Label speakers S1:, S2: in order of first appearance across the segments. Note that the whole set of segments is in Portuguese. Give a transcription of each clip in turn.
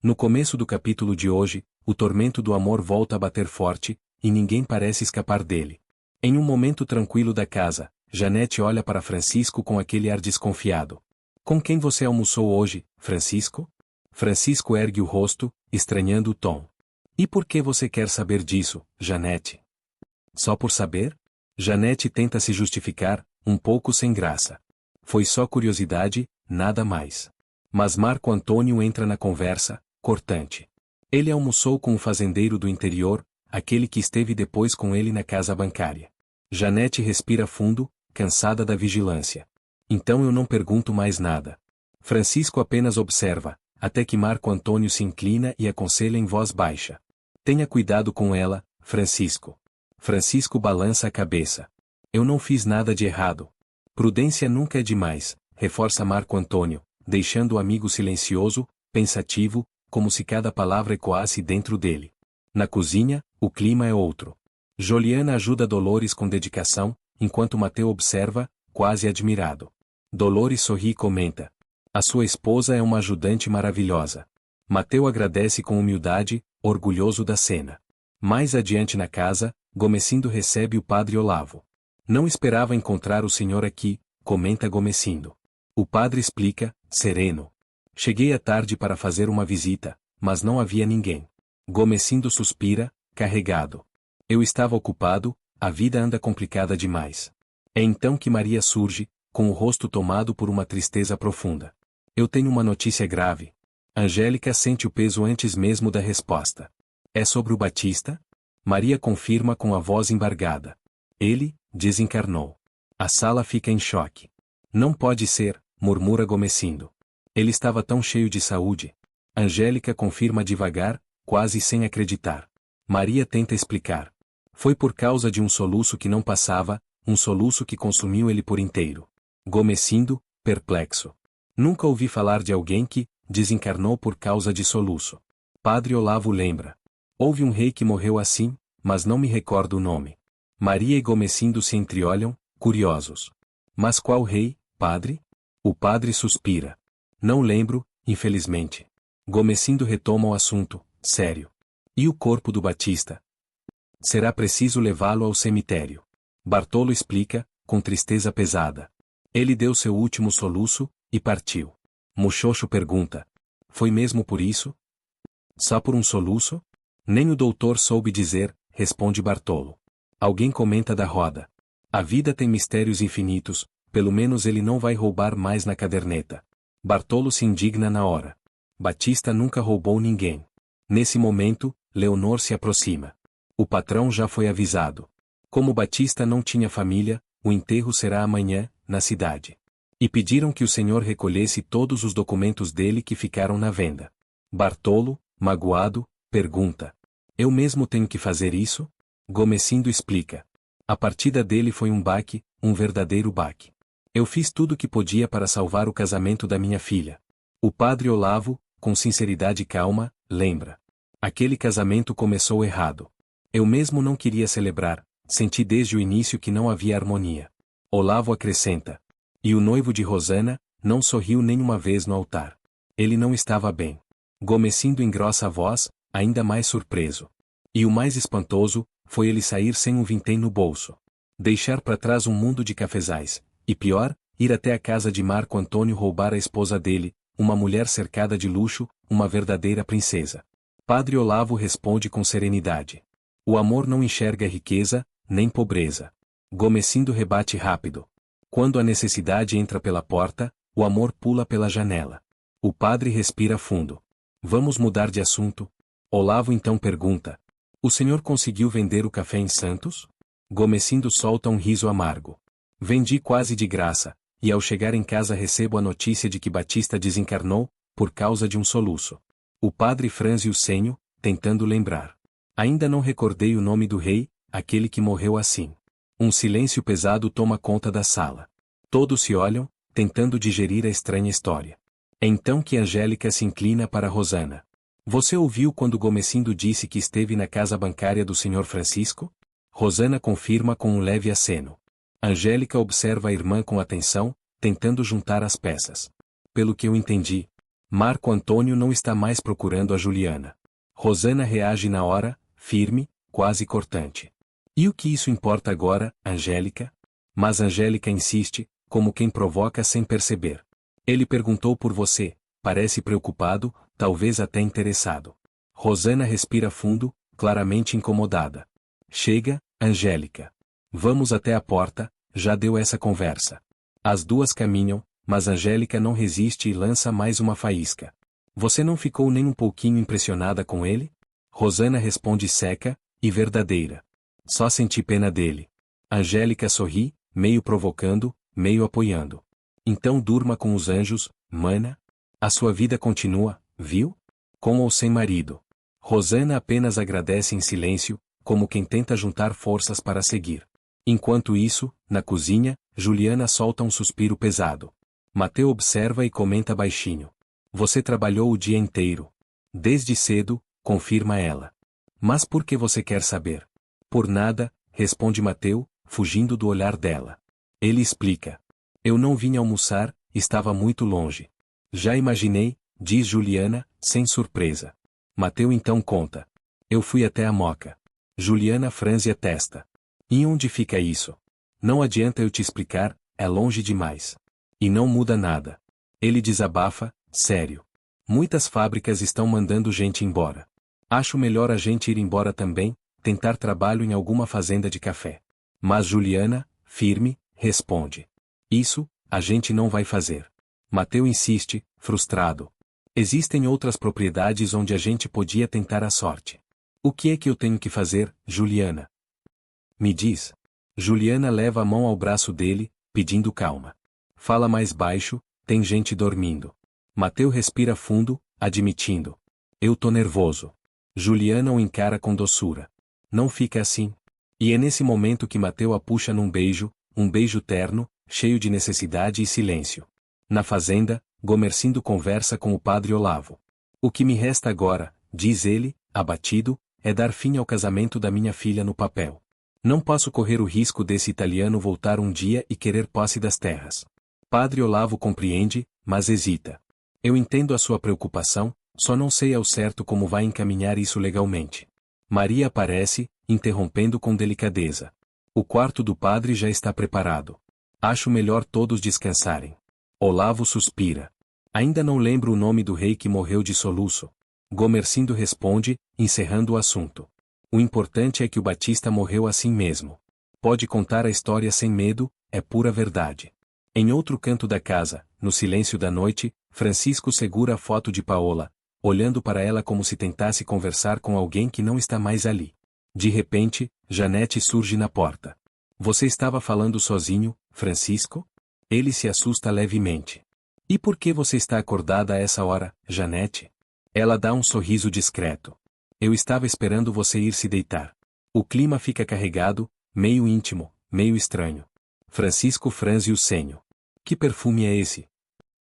S1: No começo do capítulo de hoje, o tormento do amor volta a bater forte, e ninguém parece escapar dele. Em um momento tranquilo da casa, Janete olha para Francisco com aquele ar desconfiado. Com quem você almoçou hoje, Francisco? Francisco ergue o rosto, estranhando o tom. E por que você quer saber disso, Janete? Só por saber? Janete tenta se justificar, um pouco sem graça. Foi só curiosidade, nada mais. Mas Marco Antônio entra na conversa, cortante. Ele almoçou com o fazendeiro do interior, aquele que esteve depois com ele na casa bancária. Janete respira fundo, cansada da vigilância. Então eu não pergunto mais nada. Francisco apenas observa, até que Marco Antônio se inclina e aconselha em voz baixa. Tenha cuidado com ela, Francisco. Francisco balança a cabeça. Eu não fiz nada de errado. Prudência nunca é demais, reforça Marco Antônio, deixando o amigo silencioso, pensativo, como se cada palavra ecoasse dentro dele. Na cozinha, o clima é outro. Joliana ajuda Dolores com dedicação, enquanto Mateu observa, quase admirado. Dolores sorri e comenta. A sua esposa é uma ajudante maravilhosa. Mateu agradece com humildade, orgulhoso da cena. Mais adiante na casa, Gomecindo recebe o padre Olavo. Não esperava encontrar o senhor aqui, comenta Gomecindo. O padre explica, sereno. Cheguei à tarde para fazer uma visita, mas não havia ninguém. Gomecindo suspira, carregado. Eu estava ocupado, a vida anda complicada demais. É então que Maria surge, com o rosto tomado por uma tristeza profunda. Eu tenho uma notícia grave. Angélica sente o peso antes mesmo da resposta. É sobre o Batista? Maria confirma com a voz embargada. Ele desencarnou. A sala fica em choque. Não pode ser, murmura Gomecindo. Ele estava tão cheio de saúde. Angélica confirma devagar, quase sem acreditar. Maria tenta explicar. Foi por causa de um soluço que não passava, um soluço que consumiu ele por inteiro. Gomecindo, perplexo. Nunca ouvi falar de alguém que desencarnou por causa de soluço. Padre Olavo lembra. Houve um rei que morreu assim, mas não me recordo o nome. Maria e Gomecindo se entreolham, curiosos. Mas qual rei, padre? O padre suspira. Não lembro, infelizmente. Gomecindo retoma o assunto, sério. E o corpo do Batista? Será preciso levá-lo ao cemitério. Bartolo explica, com tristeza pesada. Ele deu seu último soluço, e partiu. Muxoxo pergunta. Foi mesmo por isso? Só por um soluço? Nem o doutor soube dizer, responde Bartolo. Alguém comenta da roda. A vida tem mistérios infinitos, pelo menos ele não vai roubar mais na caderneta. Bartolo se indigna na hora. Batista nunca roubou ninguém. Nesse momento, Leonor se aproxima. O patrão já foi avisado. Como Batista não tinha família, o enterro será amanhã, na cidade. E pediram que o senhor recolhesse todos os documentos dele que ficaram na venda. Bartolo, magoado, pergunta. Eu mesmo tenho que fazer isso? Gomecindo explica. A partida dele foi um baque, um verdadeiro baque. Eu fiz tudo o que podia para salvar o casamento da minha filha. O padre Olavo, com sinceridade e calma, lembra. Aquele casamento começou errado. Eu mesmo não queria celebrar, senti desde o início que não havia harmonia. Olavo acrescenta. E o noivo de Rosana, não sorriu nenhuma vez no altar. Ele não estava bem. Gomecindo engrossa a voz, ainda mais surpreso. E o mais espantoso, foi ele sair sem um vintém no bolso. Deixar para trás um mundo de cafezais, e pior, ir até a casa de Marco Antônio roubar a esposa dele, uma mulher cercada de luxo, uma verdadeira princesa. Padre Olavo responde com serenidade. O amor não enxerga riqueza, nem pobreza. Gomecindo rebate rápido. Quando a necessidade entra pela porta, o amor pula pela janela. O padre respira fundo. Vamos mudar de assunto? Olavo então pergunta. O senhor conseguiu vender o café em Santos? Gomecindo solta um riso amargo. Vendi quase de graça, e ao chegar em casa recebo a notícia de que Batista desencarnou, por causa de um soluço. O padre franze o senho, tentando lembrar. Ainda não recordei o nome do rei, aquele que morreu assim. Um silêncio pesado toma conta da sala. Todos se olham, tentando digerir a estranha história. É então que Angélica se inclina para Rosana. Você ouviu quando Gomecindo disse que esteve na casa bancária do Sr. Francisco? Rosana confirma com um leve aceno. Angélica observa a irmã com atenção, tentando juntar as peças. Pelo que eu entendi, Marco Antônio não está mais procurando a Juliana. Rosana reage na hora, firme, quase cortante. E o que isso importa agora, Angélica? Mas Angélica insiste, como quem provoca sem perceber. Ele perguntou por você, parece preocupado, talvez até interessado. Rosana respira fundo, claramente incomodada. Chega, Angélica. Vamos até a porta, já deu essa conversa. As duas caminham, mas Angélica não resiste e lança mais uma faísca. Você não ficou nem um pouquinho impressionada com ele? Rosana responde seca e verdadeira. Só senti pena dele. Angélica sorri, meio provocando, meio apoiando. Então durma com os anjos, mana. A sua vida continua, viu? Com ou sem marido. Rosana apenas agradece em silêncio, como quem tenta juntar forças para seguir. Enquanto isso, na cozinha, Juliana solta um suspiro pesado. Mateu observa e comenta baixinho. Você trabalhou o dia inteiro. Desde cedo, confirma ela. Mas por que você quer saber? Por nada, responde Mateu, fugindo do olhar dela. Ele explica. Eu não vim almoçar, estava muito longe. Já imaginei, diz Juliana, sem surpresa. Mateu então conta. Eu fui até a Moca. Juliana franze a testa. E onde fica isso? Não adianta eu te explicar, é longe demais. E não muda nada. Ele desabafa, sério. Muitas fábricas estão mandando gente embora. Acho melhor a gente ir embora também, tentar trabalho em alguma fazenda de café. Mas Juliana, firme, responde. Isso, a gente não vai fazer. Mateu insiste, frustrado. Existem outras propriedades onde a gente podia tentar a sorte. O que é que eu tenho que fazer, Juliana? Me diz. Juliana leva a mão ao braço dele, pedindo calma. Fala mais baixo, tem gente dormindo. Mateu respira fundo, admitindo. Eu tô nervoso. Juliana o encara com doçura. Não fica assim. E é nesse momento que Mateu a puxa num beijo, um beijo terno, cheio de necessidade e silêncio. Na fazenda, Gomercindo conversa com o padre Olavo. O que me resta agora, diz ele, abatido, é dar fim ao casamento da minha filha no papel. Não posso correr o risco desse italiano voltar um dia e querer posse das terras. Padre Olavo compreende, mas hesita. Eu entendo a sua preocupação, só não sei ao certo como vai encaminhar isso legalmente. Maria aparece, interrompendo com delicadeza. O quarto do padre já está preparado. Acho melhor todos descansarem. Olavo suspira. Ainda não lembro o nome do rei que morreu de soluço. Gomercindo responde, encerrando o assunto. O importante é que o Batista morreu assim mesmo. Pode contar a história sem medo, é pura verdade. Em outro canto da casa, no silêncio da noite, Francisco segura a foto de Paola, olhando para ela como se tentasse conversar com alguém que não está mais ali. De repente, Janete surge na porta. Você estava falando sozinho, Francisco? Ele se assusta levemente. E por que você está acordada a essa hora, Janete? Ela dá um sorriso discreto. Eu estava esperando você ir se deitar. O clima fica carregado, meio íntimo, meio estranho. Francisco franze o senho. Que perfume é esse?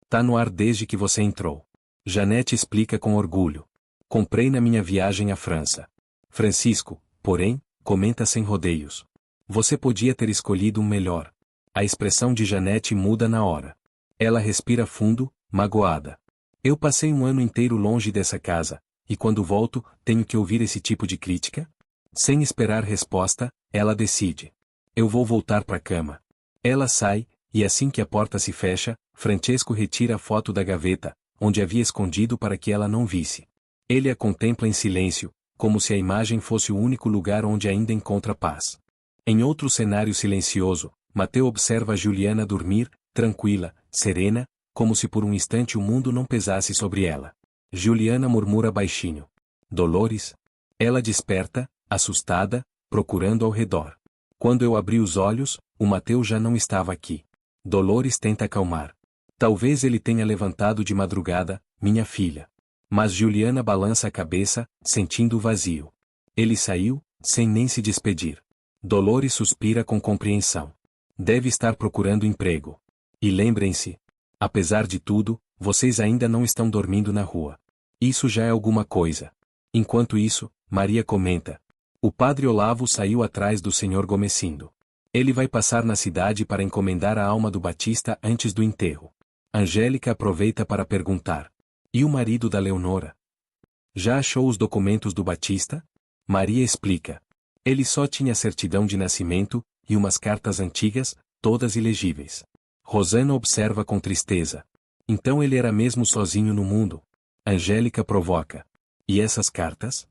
S1: Tá no ar desde que você entrou. Janete explica com orgulho. Comprei na minha viagem à França. Francisco, porém, comenta sem rodeios. Você podia ter escolhido um melhor. A expressão de Janete muda na hora. Ela respira fundo, magoada. Eu passei um ano inteiro longe dessa casa, e quando volto, tenho que ouvir esse tipo de crítica? Sem esperar resposta, ela decide. Eu vou voltar para a cama. Ela sai, e assim que a porta se fecha, Francesco retira a foto da gaveta, onde havia escondido para que ela não visse. Ele a contempla em silêncio, como se a imagem fosse o único lugar onde ainda encontra paz. Em outro cenário silencioso, Mateu observa Juliana dormir, tranquila, serena, como se por um instante o mundo não pesasse sobre ela. Juliana murmura baixinho. Dolores? Ela desperta, assustada, procurando ao redor. Quando eu abri os olhos, o Mateu já não estava aqui. Dolores tenta acalmar. Talvez ele tenha levantado de madrugada, minha filha. Mas Juliana balança a cabeça, sentindo o vazio. Ele saiu, sem nem se despedir. Dolores suspira com compreensão. Deve estar procurando emprego. E lembrem-se. Apesar de tudo, vocês ainda não estão dormindo na rua. Isso já é alguma coisa. Enquanto isso, Maria comenta. O padre Olavo saiu atrás do senhor Gomercindo. Ele vai passar na cidade para encomendar a alma do Batista antes do enterro. Angélica aproveita para perguntar. E o marido da Leonora? Já achou os documentos do Batista? Maria explica. Ele só tinha certidão de nascimento, e umas cartas antigas, todas ilegíveis. Rosana observa com tristeza. Então ele era mesmo sozinho no mundo. Angélica provoca. E essas cartas?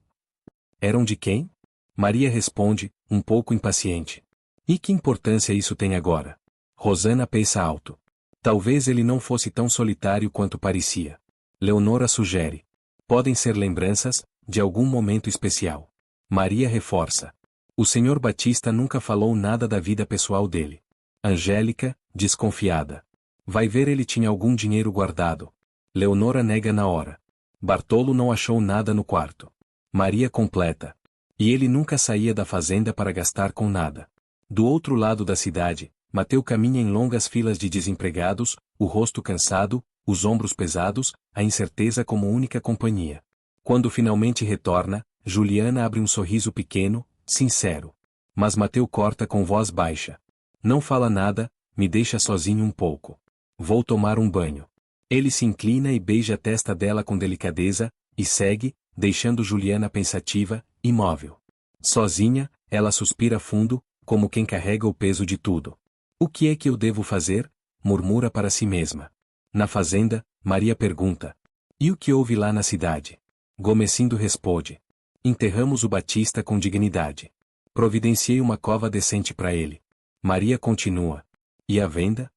S1: Eram de quem? Maria responde, um pouco impaciente. E que importância isso tem agora? Rosana pensa alto. Talvez ele não fosse tão solitário quanto parecia. Leonora sugere. Podem ser lembranças, de algum momento especial. Maria reforça. O Sr. Batista nunca falou nada da vida pessoal dele. Angélica, desconfiada. Vai ver, ele tinha algum dinheiro guardado. Leonora nega na hora. Bartolo não achou nada no quarto. Maria completa. E ele nunca saía da fazenda para gastar com nada. Do outro lado da cidade, Mateu caminha em longas filas de desempregados, o rosto cansado, os ombros pesados, a incerteza como única companhia. Quando finalmente retorna, Juliana abre um sorriso pequeno, sincero. Mas Mateu corta com voz baixa. Não fala nada, me deixa sozinho um pouco. Vou tomar um banho. Ele se inclina e beija a testa dela com delicadeza, e segue, deixando Juliana pensativa, imóvel. Sozinha, ela suspira fundo, como quem carrega o peso de tudo. O que é que eu devo fazer? Murmura para si mesma. Na fazenda, Maria pergunta. E o que houve lá na cidade? Gomesindo responde. Enterramos o Batista com dignidade. Providenciei uma cova decente para ele. Maria continua. E a venda?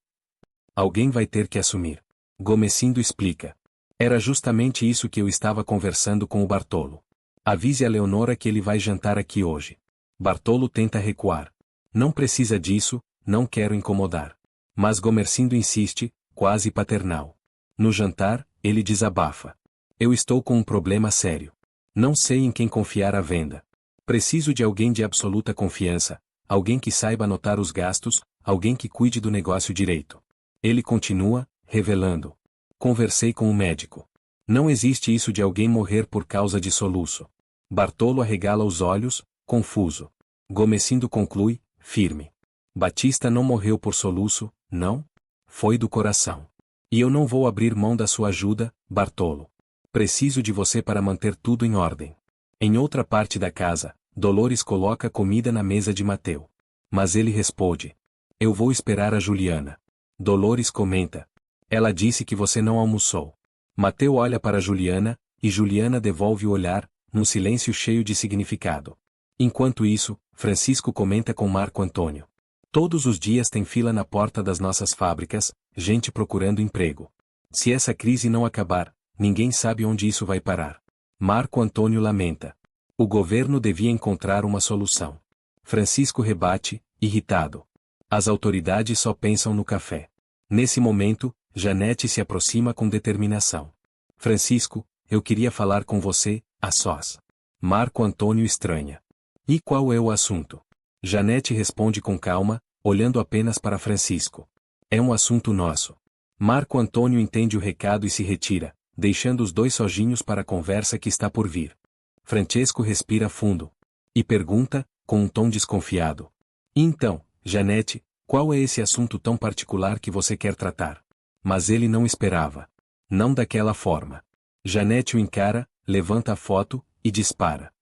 S1: Alguém vai ter que assumir. Gomesindo explica. Era justamente isso que eu estava conversando com o Bartolo. Avise a Leonora que ele vai jantar aqui hoje. Bartolo tenta recuar. Não precisa disso, não quero incomodar. Mas Gomercindo insiste, quase paternal. No jantar, ele desabafa. Eu estou com um problema sério. Não sei em quem confiar a venda. Preciso de alguém de absoluta confiança, alguém que saiba anotar os gastos, alguém que cuide do negócio direito. Ele continua, revelando. Conversei com o médico. Não existe isso de alguém morrer por causa de soluço. Bartolo arregala os olhos, confuso. Gomesindo conclui, firme. Batista não morreu por soluço, não? Foi do coração. E eu não vou abrir mão da sua ajuda, Bartolo. Preciso de você para manter tudo em ordem. Em outra parte da casa, Dolores coloca comida na mesa de Mateu. Mas ele responde. Eu vou esperar a Juliana. Dolores comenta. Ela disse que você não almoçou. Mateu olha para Juliana, e Juliana devolve o olhar, num silêncio cheio de significado. Enquanto isso, Francisco comenta com Marco Antônio. Todos os dias tem fila na porta das nossas fábricas, gente procurando emprego. Se essa crise não acabar, ninguém sabe onde isso vai parar. Marco Antônio lamenta. O governo devia encontrar uma solução. Francisco rebate, irritado. As autoridades só pensam no café. Nesse momento, Janete se aproxima com determinação. Francisco, eu queria falar com você, a sós. Marco Antônio estranha. E qual é o assunto? Janete responde com calma, olhando apenas para Francisco. É um assunto nosso. Marco Antônio entende o recado e se retira, deixando os dois sozinhos para a conversa que está por vir. Francesco respira fundo. E pergunta, com um tom desconfiado. E então, Janete, qual é esse assunto tão particular que você quer tratar? Mas ele não esperava. Não daquela forma. Janete o encara, levanta a foto, e dispara.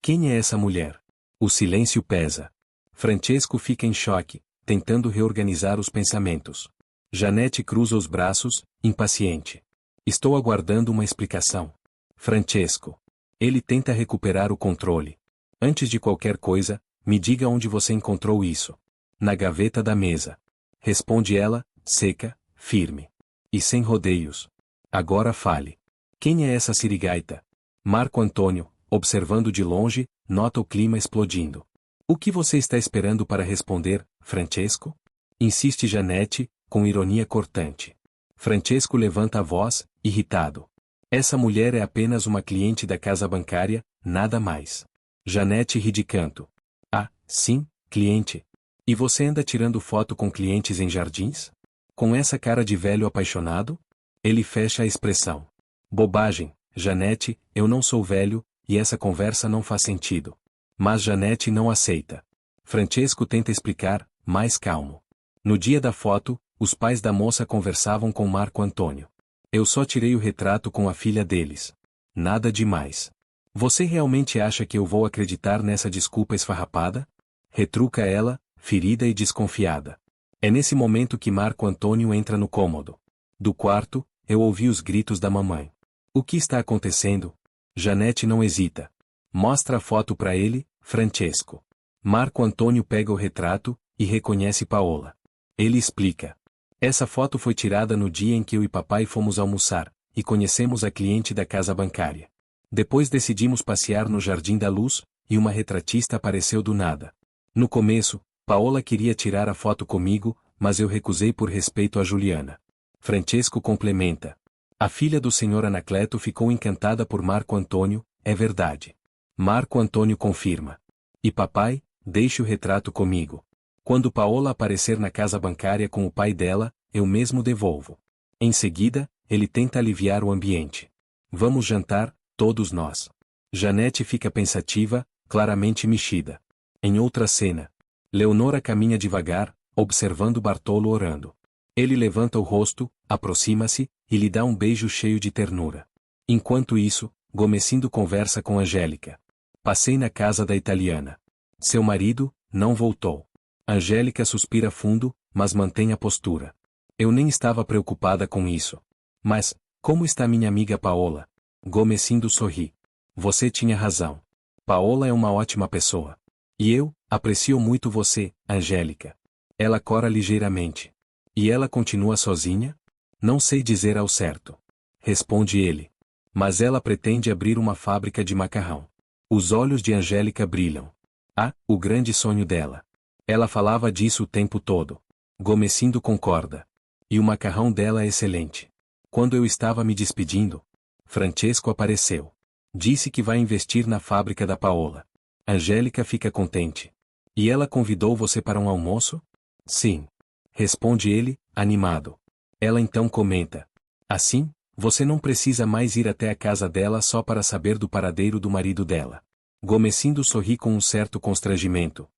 S1: Quem é essa mulher? O silêncio pesa. Francesco fica em choque, tentando reorganizar os pensamentos. Janete cruza os braços, impaciente. Estou aguardando uma explicação. Francesco. Ele tenta recuperar o controle. Antes de qualquer coisa, me diga onde você encontrou isso. Na gaveta da mesa. Responde ela, seca, firme. E sem rodeios. Agora fale. Quem é essa sirigaita? Marco Antônio, observando de longe, nota o clima explodindo. O que você está esperando para responder, Francesco? Insiste Janete, com ironia cortante. Francesco levanta a voz, irritado. Essa mulher é apenas uma cliente da casa bancária, nada mais. Janete ri de canto. Ah, sim, cliente. E você anda tirando foto com clientes em jardins? Com essa cara de velho apaixonado? Ele fecha a expressão. Bobagem, Janete, eu não sou velho, e essa conversa não faz sentido. Mas Janete não aceita. Francesco tenta explicar, mais calmo. No dia da foto, os pais da moça conversavam com Marco Antônio. Eu só tirei o retrato com a filha deles. Nada demais. Você realmente acha que eu vou acreditar nessa desculpa esfarrapada? Retruca ela, ferida e desconfiada. É nesse momento que Marco Antônio entra no cômodo. Do quarto, eu ouvi os gritos da mamãe. O que está acontecendo? Janete não hesita. Mostra a foto para ele, Francesco. Marco Antônio pega o retrato e reconhece Paola. Ele explica. Essa foto foi tirada no dia em que eu e papai fomos almoçar, e conhecemos a cliente da casa bancária. Depois decidimos passear no Jardim da Luz, e uma retratista apareceu do nada. No começo, Paola queria tirar a foto comigo, mas eu recusei por respeito a Juliana. Francesco complementa. A filha do senhor Anacleto ficou encantada por Marco Antônio, é verdade. Marco Antônio confirma. E papai, deixe o retrato comigo. Quando Paola aparecer na casa bancária com o pai dela, eu mesmo devolvo. Em seguida, ele tenta aliviar o ambiente. Vamos jantar, todos nós. Janete fica pensativa, claramente mexida. Em outra cena, Leonora caminha devagar, observando Bartolo orando. Ele levanta o rosto, aproxima-se, e lhe dá um beijo cheio de ternura. Enquanto isso, Gomesindo conversa com Angélica. Passei na casa da italiana. Seu marido, não voltou. Angélica suspira fundo, mas mantém a postura. Eu nem estava preocupada com isso. Mas, como está minha amiga Paola? Gomesindo sorri. Você tinha razão. Paola é uma ótima pessoa. E eu, aprecio muito você, Angélica. Ela cora ligeiramente. E ela continua sozinha? Não sei dizer ao certo. Responde ele. Mas ela pretende abrir uma fábrica de macarrão. Os olhos de Angélica brilham. Ah, o grande sonho dela. Ela falava disso o tempo todo. Gomesindo concorda. E o macarrão dela é excelente. Quando eu estava me despedindo, Francesco apareceu. Disse que vai investir na fábrica da Paola. Angélica fica contente. E ela convidou você para um almoço? Sim. Responde ele, animado. Ela então comenta. Assim, você não precisa mais ir até a casa dela só para saber do paradeiro do marido dela. Gomesindo sorri com um certo constrangimento.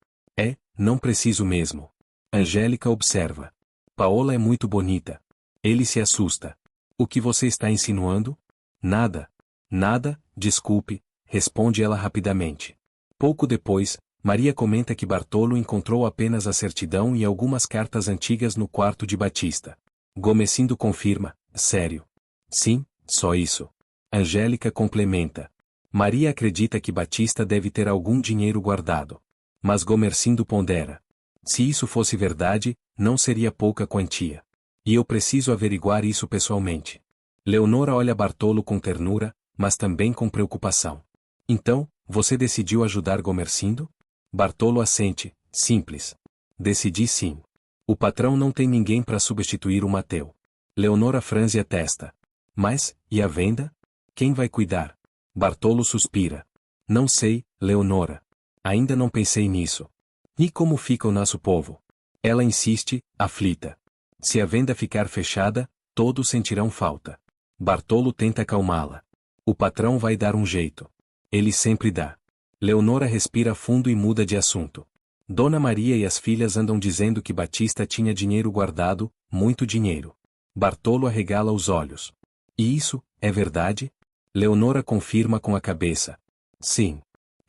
S1: Não preciso mesmo. Angélica observa. Paola é muito bonita. Ele se assusta. O que você está insinuando? Nada. Nada, desculpe, responde ela rapidamente. Pouco depois, Maria comenta que Bartolo encontrou apenas a certidão e algumas cartas antigas no quarto de Batista. Gomesindo confirma, sério. Sim, só isso. Angélica complementa. Maria acredita que Batista deve ter algum dinheiro guardado. Mas Gomesindo pondera. Se isso fosse verdade, não seria pouca quantia. E eu preciso averiguar isso pessoalmente. Leonora olha Bartolo com ternura, mas também com preocupação. Então, você decidiu ajudar Gomesindo? Bartolo assente, simples. Decidi sim. O patrão não tem ninguém para substituir o Mateu. Leonora franze a testa. Mas, e a venda? Quem vai cuidar? Bartolo suspira. Não sei, Leonora. Ainda não pensei nisso. E como fica o nosso povo? Ela insiste, aflita. Se a venda ficar fechada, todos sentirão falta. Bartolo tenta acalmá-la. O patrão vai dar um jeito. Ele sempre dá. Leonora respira fundo e muda de assunto. Dona Maria e as filhas andam dizendo que Batista tinha dinheiro guardado, muito dinheiro. Bartolo arregala os olhos. E isso, é verdade? Leonora confirma com a cabeça. Sim.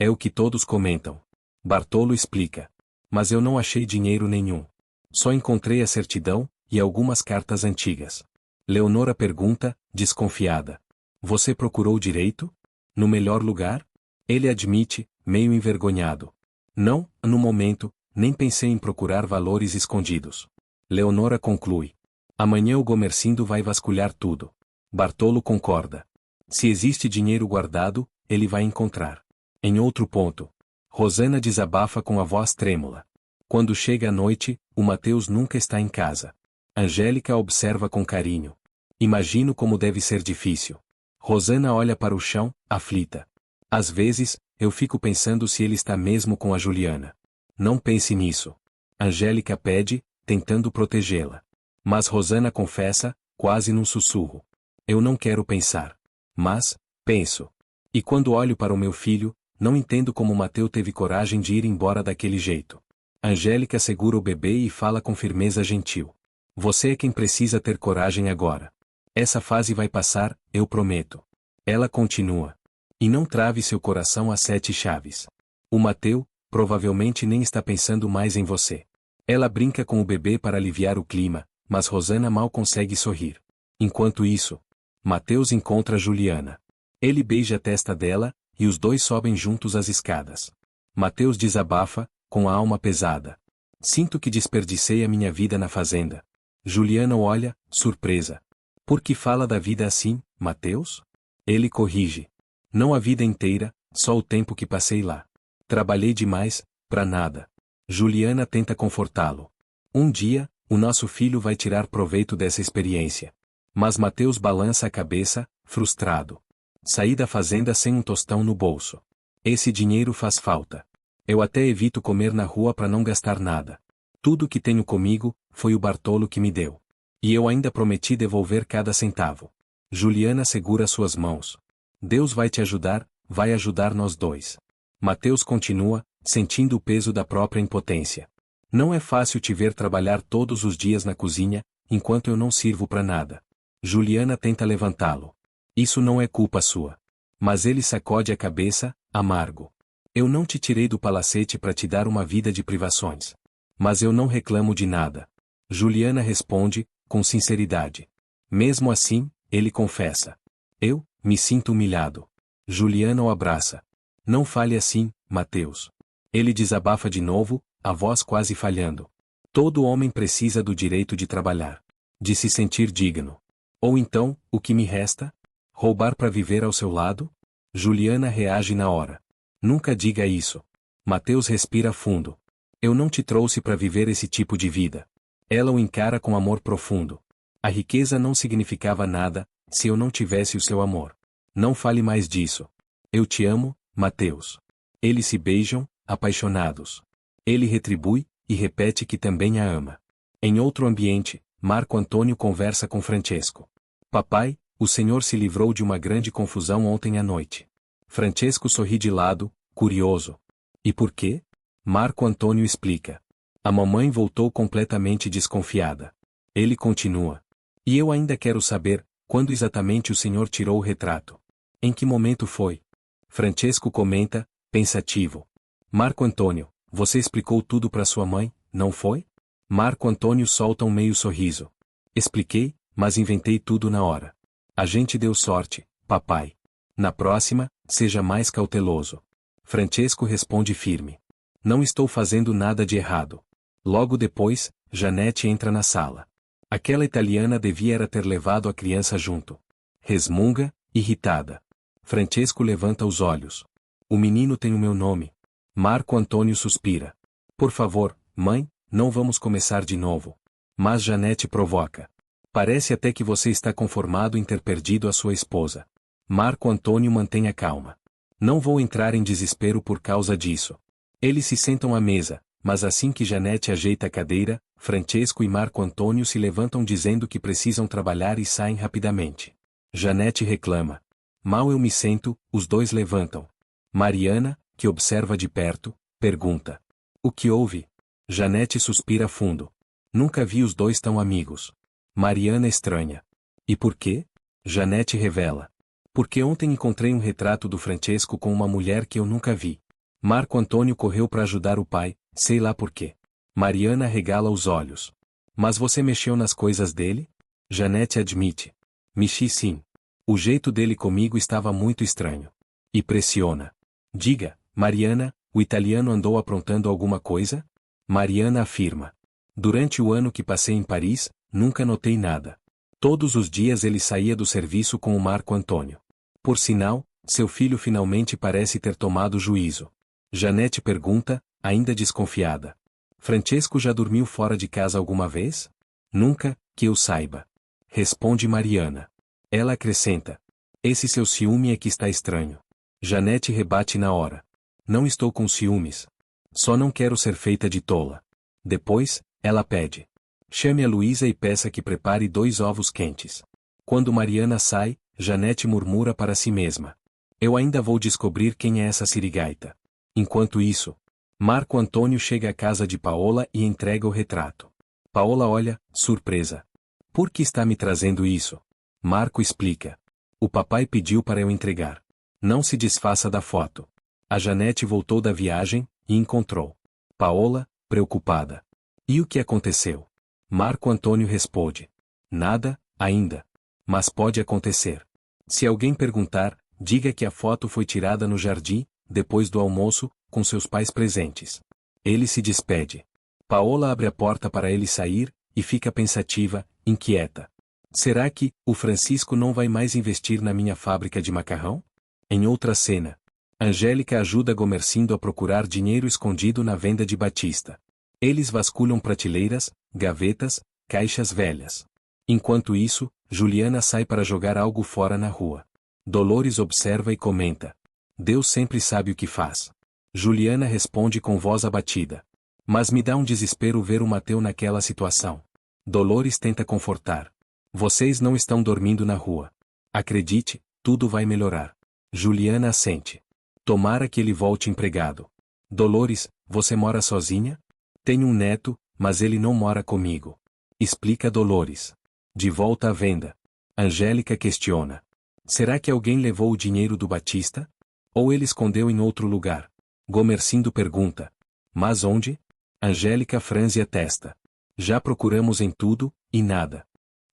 S1: É o que todos comentam. Bartolo explica. Mas eu não achei dinheiro nenhum. Só encontrei a certidão e algumas cartas antigas. Leonora pergunta, desconfiada. Você procurou direito? No melhor lugar? Ele admite, meio envergonhado. Não, no momento, nem pensei em procurar valores escondidos. Leonora conclui. Amanhã o Gomesindo vai vasculhar tudo. Bartolo concorda. Se existe dinheiro guardado, ele vai encontrar. Em outro ponto, Rosana desabafa com a voz trêmula. Quando chega a noite, o Mateus nunca está em casa. Angélica observa com carinho. Imagino como deve ser difícil. Rosana olha para o chão, aflita. Às vezes, eu fico pensando se ele está mesmo com a Juliana. Não pense nisso. Angélica pede, tentando protegê-la. Mas Rosana confessa, quase num sussurro. Eu não quero pensar. Mas, penso. E quando olho para o meu filho, não entendo como Mateu teve coragem de ir embora daquele jeito. Angélica segura o bebê e fala com firmeza gentil. Você é quem precisa ter coragem agora. Essa fase vai passar, eu prometo. Ela continua. E não trave seu coração a 7 chaves. O Mateu, provavelmente nem está pensando mais em você. Ela brinca com o bebê para aliviar o clima, mas Rosana mal consegue sorrir. Enquanto isso, Mateus encontra Juliana. Ele beija a testa dela, e os dois sobem juntos as escadas. Mateus desabafa, com a alma pesada. Sinto que desperdicei a minha vida na fazenda. Juliana o olha, surpresa. Por que fala da vida assim, Mateus? Ele corrige. Não a vida inteira, só o tempo que passei lá. Trabalhei demais, pra nada. Juliana tenta confortá-lo. Um dia, o nosso filho vai tirar proveito dessa experiência. Mas Mateus balança a cabeça, frustrado. Saí da fazenda sem um tostão no bolso. Esse dinheiro faz falta. Eu até evito comer na rua para não gastar nada. Tudo que tenho comigo, foi o Bartolo que me deu. E eu ainda prometi devolver cada centavo. Juliana segura suas mãos. Deus vai te ajudar, vai ajudar nós dois. Mateus continua, sentindo o peso da própria impotência. Não é fácil te ver trabalhar todos os dias na cozinha, enquanto eu não sirvo para nada. Juliana tenta levantá-lo. Isso não é culpa sua. Mas ele sacode a cabeça, amargo. Eu não te tirei do palacete para te dar uma vida de privações. Mas eu não reclamo de nada. Juliana responde, com sinceridade. Mesmo assim, ele confessa. Eu, me sinto humilhado. Juliana o abraça. Não fale assim, Mateus. Ele desabafa de novo, a voz quase falhando. Todo homem precisa do direito de trabalhar. De se sentir digno. Ou então, o que me resta? Roubar para viver ao seu lado? Juliana reage na hora. Nunca diga isso. Mateus respira fundo. Eu não te trouxe para viver esse tipo de vida. Ela o encara com amor profundo. A riqueza não significava nada, se eu não tivesse o seu amor. Não fale mais disso. Eu te amo, Mateus. Eles se beijam, apaixonados. Ele retribui, e repete que também a ama. Em outro ambiente, Marco Antônio conversa com Francesco. Papai, o senhor se livrou de uma grande confusão ontem à noite. Francesco sorri de lado, curioso. E por quê? Marco Antônio explica. A mamãe voltou completamente desconfiada. Ele continua. E eu ainda quero saber, quando exatamente o senhor tirou o retrato. Em que momento foi? Francesco comenta, pensativo. Marco Antônio, você explicou tudo para sua mãe, não foi? Marco Antônio solta um meio sorriso. Expliquei, mas inventei tudo na hora. A gente deu sorte, papai. Na próxima, seja mais cauteloso. Francesco responde firme. Não estou fazendo nada de errado. Logo depois, Janete entra na sala. Aquela italiana devia era ter levado a criança junto. Resmunga, irritada. Francesco levanta os olhos. O menino tem o meu nome. Marco Antônio suspira. Por favor, mãe, não vamos começar de novo. Mas Janete provoca. Parece até que você está conformado em ter perdido a sua esposa. Marco Antônio mantém a calma. Não vou entrar em desespero por causa disso. Eles se sentam à mesa, mas assim que Janete ajeita a cadeira, Francesco e Marco Antônio se levantam dizendo que precisam trabalhar e saem rapidamente. Janete reclama. Mal eu me sento, os dois levantam. Mariana, que observa de perto, pergunta. O que houve? Janete suspira fundo. Nunca vi os dois tão amigos. Mariana estranha. E por quê? Janete revela. Porque ontem encontrei um retrato do Francesco com uma mulher que eu nunca vi. Marco Antônio correu para ajudar o pai, sei lá por quê. Mariana regala os olhos. Mas você mexeu nas coisas dele? Janete admite. Mexi sim. O jeito dele comigo estava muito estranho. E pressiona. Diga, Mariana, o italiano andou aprontando alguma coisa? Mariana afirma. Durante o ano que passei em Paris, nunca notei nada. Todos os dias ele saía do serviço com o Marco Antônio. Por sinal, seu filho finalmente parece ter tomado juízo. Janete pergunta, ainda desconfiada. Francesco já dormiu fora de casa alguma vez? Nunca, que eu saiba. Responde Mariana. Ela acrescenta. Esse seu ciúme é que está estranho. Janete rebate na hora. Não estou com ciúmes. Só não quero ser feita de tola. Depois, ela pede. Chame a Luísa e peça que prepare 2 ovos quentes. Quando Mariana sai, Janete murmura para si mesma. Eu ainda vou descobrir quem é essa sirigaita. Enquanto isso, Marco Antônio chega à casa de Paola e entrega o retrato. Paola olha, surpresa. Por que está me trazendo isso? Marco explica. O papai pediu para eu entregar. Não se desfaça da foto. A Janete voltou da viagem, e encontrou Paola, preocupada. E o que aconteceu? Marco Antônio responde. Nada, ainda. Mas pode acontecer. Se alguém perguntar, diga que a foto foi tirada no jardim, depois do almoço, com seus pais presentes. Ele se despede. Paola abre a porta para ele sair, e fica pensativa, inquieta. Será que o Francisco não vai mais investir na minha fábrica de macarrão? Em outra cena, Angélica ajuda Gomercindo a procurar dinheiro escondido na venda de Batista. Eles vasculham prateleiras, gavetas, caixas velhas. Enquanto isso, Juliana sai para jogar algo fora na rua. Dolores observa e comenta. Deus sempre sabe o que faz. Juliana responde com voz abatida. Mas me dá um desespero ver o Mateu naquela situação. Dolores tenta confortar. Vocês não estão dormindo na rua. Acredite, tudo vai melhorar. Juliana assente. Tomara que ele volte empregado. Dolores, você mora sozinha? Tenho um neto, mas ele não mora comigo. Explica Dolores. De volta à venda. Angélica questiona. Será que alguém levou o dinheiro do Batista? Ou ele escondeu em outro lugar? Gomercindo pergunta. Mas onde? Angélica franze a testa. Já procuramos em tudo, e nada.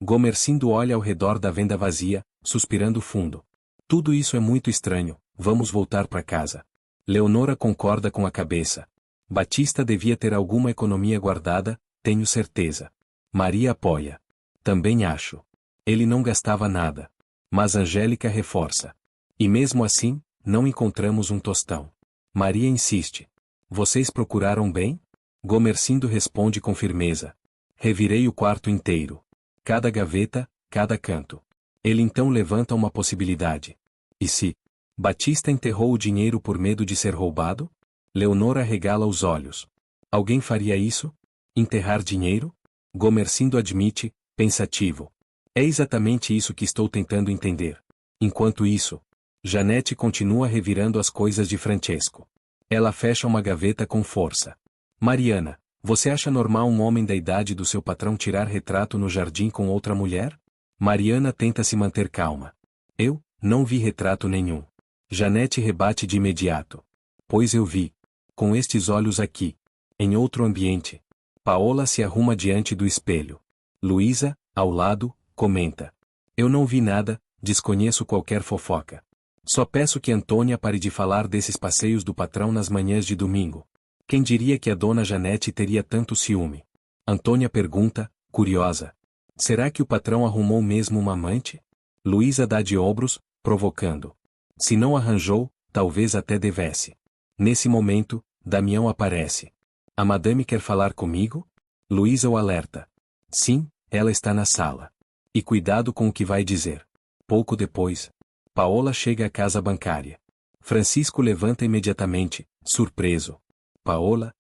S1: Gomercindo olha ao redor da venda vazia, suspirando fundo. Tudo isso é muito estranho, vamos voltar para casa. Leonora concorda com a cabeça. Batista devia ter alguma economia guardada, tenho certeza. Maria apoia. Também acho. Ele não gastava nada. Mas Angélica reforça. E mesmo assim, não encontramos um tostão. Maria insiste. Vocês procuraram bem? Gomercindo responde com firmeza. Revirei o quarto inteiro. Cada gaveta, cada canto. Ele então levanta uma possibilidade. E se Batista enterrou o dinheiro por medo de ser roubado? Leonora regala os olhos. Alguém faria isso? Enterrar dinheiro? Gomercindo admite, pensativo. É exatamente isso que estou tentando entender. Enquanto isso, Janete continua revirando as coisas de Francesco. Ela fecha uma gaveta com força. Mariana, você acha normal um homem da idade do seu patrão tirar retrato no jardim com outra mulher? Mariana tenta se manter calma. Eu não vi retrato nenhum. Janete rebate de imediato. Pois eu vi. Com estes olhos aqui. Em outro ambiente. Paola se arruma diante do espelho. Luísa, ao lado, comenta. Eu não vi nada, desconheço qualquer fofoca. Só peço que Antônia pare de falar desses passeios do patrão nas manhãs de domingo. Quem diria que a dona Janete teria tanto ciúme? Antônia pergunta, curiosa. Será que o patrão arrumou mesmo uma amante? Luísa dá de ombros, provocando. Se não arranjou, talvez até devesse. Nesse momento, Damião aparece. A madame quer falar comigo? Luísa o alerta. Sim, ela está na sala. E cuidado com o que vai dizer. Pouco depois, Paola chega à casa bancária. Francisco levanta imediatamente, surpreso. Paola?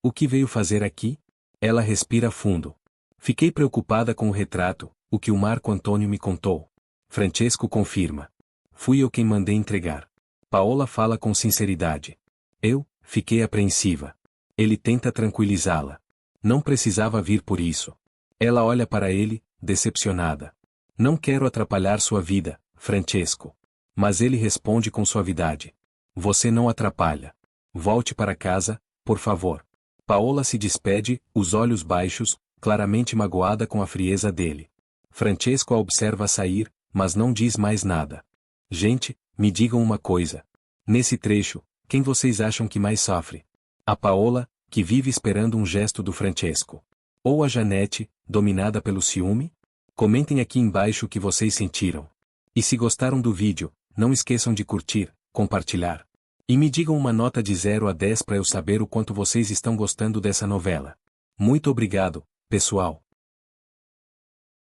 S1: O que veio fazer aqui? Ela respira fundo. Fiquei preocupada com o retrato, o que o Marco Antônio me contou. Francesco confirma. Fui eu quem mandei entregar. Paola fala com sinceridade. Eu, fiquei apreensiva. Ele tenta tranquilizá-la. Não precisava vir por isso. Ela olha para ele, decepcionada. Não quero atrapalhar sua vida, Francesco. Mas ele responde com suavidade. Você não atrapalha. Volte para casa, por favor. Paola se despede, os olhos baixos, claramente magoada com a frieza dele. Francesco a observa sair, mas não diz mais nada. Gente, me digam uma coisa. Nesse trecho, quem vocês acham que mais sofre? A Paola, que vive esperando um gesto do Francesco. Ou a Janete, dominada pelo ciúme? Comentem aqui embaixo o que vocês sentiram. E se gostaram do vídeo, não esqueçam de curtir, compartilhar. E me digam uma nota de 0 a 10 para eu saber o quanto vocês estão gostando dessa novela. Muito obrigado, pessoal.